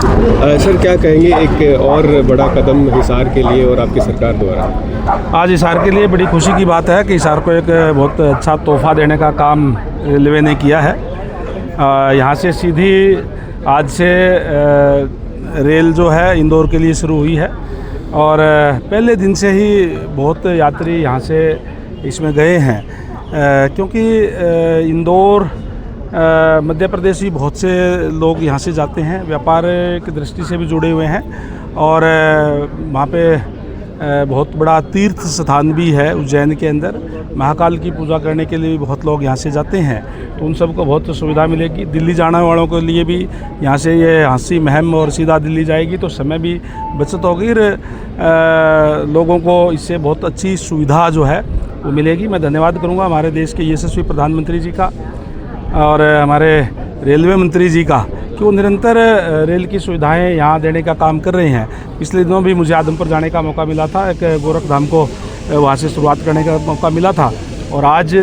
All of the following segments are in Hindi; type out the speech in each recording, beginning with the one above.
सर क्या कहेंगे एक और बड़ा कदम हिसार के लिए और आपकी सरकार द्वारा? आज हिसार के लिए बड़ी खुशी की बात है कि हिसार को एक बहुत अच्छा तोहफा देने का काम रेलवे ने किया है। यहाँ से सीधी आज से रेल जो है इंदौर के लिए शुरू हुई है और पहले दिन से ही बहुत यात्री यहाँ से इसमें गए हैं, क्योंकि इंदौर मध्य प्रदेश भी बहुत से लोग यहाँ से जाते हैं, व्यापार की दृष्टि से भी जुड़े हुए हैं और वहाँ पे बहुत बड़ा तीर्थ स्थान भी है। उज्जैन के अंदर महाकाल की पूजा करने के लिए भी बहुत लोग यहाँ से जाते हैं, तो उन सबको बहुत सुविधा मिलेगी। दिल्ली जाने वालों के लिए भी यहाँ से ये हांसी महम और सीधा दिल्ली जाएगी तो समय भी बचत होगी, लोगों को इससे बहुत अच्छी सुविधा जो है वो मिलेगी। मैं धन्यवाद करूँगा हमारे देश के यशस्वी प्रधानमंत्री जी का और हमारे रेलवे मंत्री जी का कि वो निरंतर रेल की सुविधाएं यहाँ देने का काम कर रहे हैं। पिछले दिनों भी मुझे आदमपुर जाने का मौका मिला था, एक गोरखधाम को वहाँ से शुरुआत करने का मौका मिला था और आज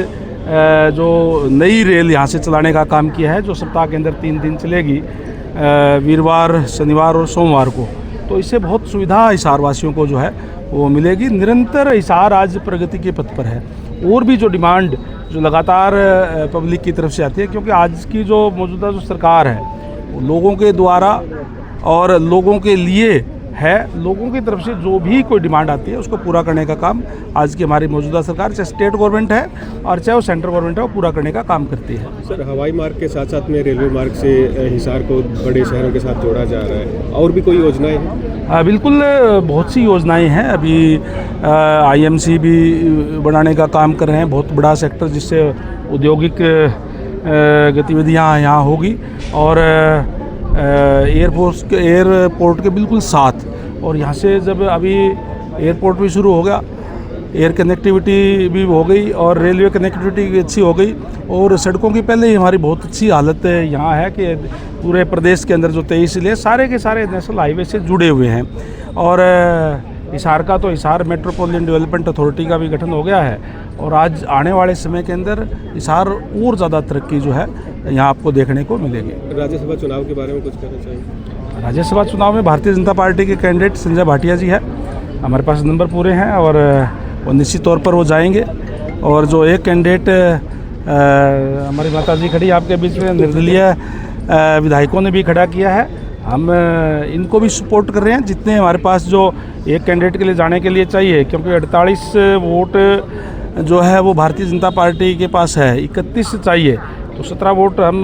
जो नई रेल यहाँ से चलाने का काम किया है, जो सप्ताह के अंदर 3 दिन चलेगी, वीरवार, शनिवार और सोमवार को, तो इससे बहुत सुविधा हिसार वासियों को जो है वो मिलेगी। निरंतर हिसार आज प्रगति के पथ पर है और भी जो डिमांड जो लगातार पब्लिक की तरफ से आती है, क्योंकि आज की जो मौजूदा जो सरकार है वो लोगों के द्वारा और लोगों के लिए है। लोगों की तरफ से जो भी कोई डिमांड आती है उसको पूरा करने का काम आज की हमारी मौजूदा सरकार, चाहे स्टेट गवर्नमेंट है और चाहे वो सेंट्रल गवर्नमेंट है, वो पूरा करने का काम करती है। सर हवाई मार्ग के साथ साथ में रेलवे मार्ग से हिसार को बड़े शहरों के साथ जोड़ा जा रहा है, और भी कोई योजनाएं हैं? बिल्कुल, बहुत सी योजनाएं हैं। अभी IMC भी बनाने का काम कर रहे हैं, बहुत बड़ा सेक्टर जिससे औद्योगिक गतिविधियां यहाँ होगी और एयरपोर्ट के बिल्कुल साथ, और यहाँ से जब अभी एयरपोर्ट भी शुरू हो गया, एयर कनेक्टिविटी भी हो गई और रेलवे कनेक्टिविटी भी अच्छी हो गई और सड़कों की पहले ही हमारी बहुत अच्छी हालत यहाँ है कि पूरे प्रदेश के अंदर जो 23 जिले सारे के सारे नेशनल हाईवे से जुड़े हुए हैं और हिसार का तो हिसार मेट्रोपॉलिटन डेवलपमेंट अथॉरिटी का भी गठन हो गया है और आज आने वाले समय के अंदर हिसार और ज़्यादा तरक्की जो है यहाँ आपको देखने को मिलेगी। राज्यसभा चुनाव के बारे में कुछ कहना चाहिए? राज्यसभा चुनाव में भारतीय जनता पार्टी के कैंडिडेट संजय भाटिया जी है, हमारे पास नंबर पूरे हैं और वो निश्चित तौर पर वो जाएंगे। और जो एक कैंडिडेट हमारी माता जी खड़ी आपके बीच में, निर्दलीय विधायकों ने भी खड़ा किया है, हम इनको भी सपोर्ट कर रहे हैं जितने हमारे पास जो एक कैंडिडेट के लिए जाने के लिए चाहिए, क्योंकि 48 वोट जो है वो भारतीय जनता पार्टी के पास है, 31 चाहिए, तो 17 वोट हम,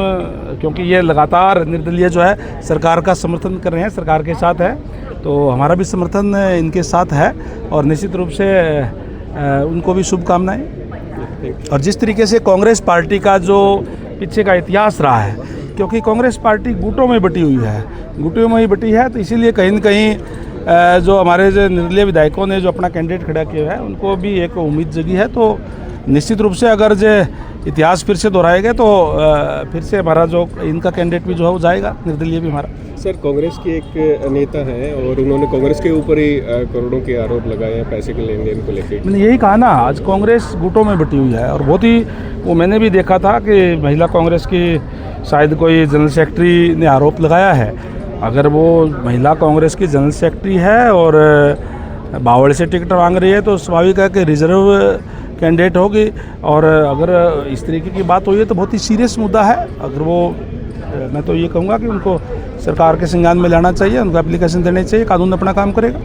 क्योंकि ये लगातार निर्दलीय जो है सरकार का समर्थन कर रहे हैं, सरकार के साथ है, तो हमारा भी समर्थन इनके साथ है और निश्चित रूप से उनको भी शुभकामनाएं। और जिस तरीके से कांग्रेस पार्टी का जो पीछे का इतिहास रहा है, क्योंकि कांग्रेस पार्टी गुटों में बटी हुई है, गुटों में ही बटी है, तो इसीलिए कहीं न कहीं जो हमारे जो निर्दलीय विधायकों ने जो अपना कैंडिडेट खड़ा किया है उनको भी एक उम्मीद जगी है। तो निश्चित रूप से अगर जो इतिहास फिर से दोहराएगा तो फिर से हमारा जो इनका कैंडिडेट भी जो है वो जाएगा, निर्दलीय भी हमारा। सर कांग्रेस की एक नेता है और उन्होंने कांग्रेस के ऊपर ही करोड़ों के आरोप लगाए हैं पैसे के लेन देन को लेकर। मैंने यही कहा ना, आज कांग्रेस गुटों में बटी हुई है और बहुत ही वो मैंने भी देखा था कि महिला कांग्रेस की शायद कोई जनरल सेक्रेटरी ने आरोप लगाया है। अगर वो महिला कांग्रेस की जनरल सेक्रेटरी है और बावड़ से टिकट मांग रही है तो स्वाभाविक है कि रिजर्व कैंडिडेट होगी, और अगर इस तरीके की बात हुई है तो बहुत ही सीरियस मुद्दा है। अगर वो, मैं तो ये कहूँगा कि उनको सरकार के संज्ञान में लाना चाहिए, उनको एप्लीकेशन देनी चाहिए, कानून अपना काम करेगा।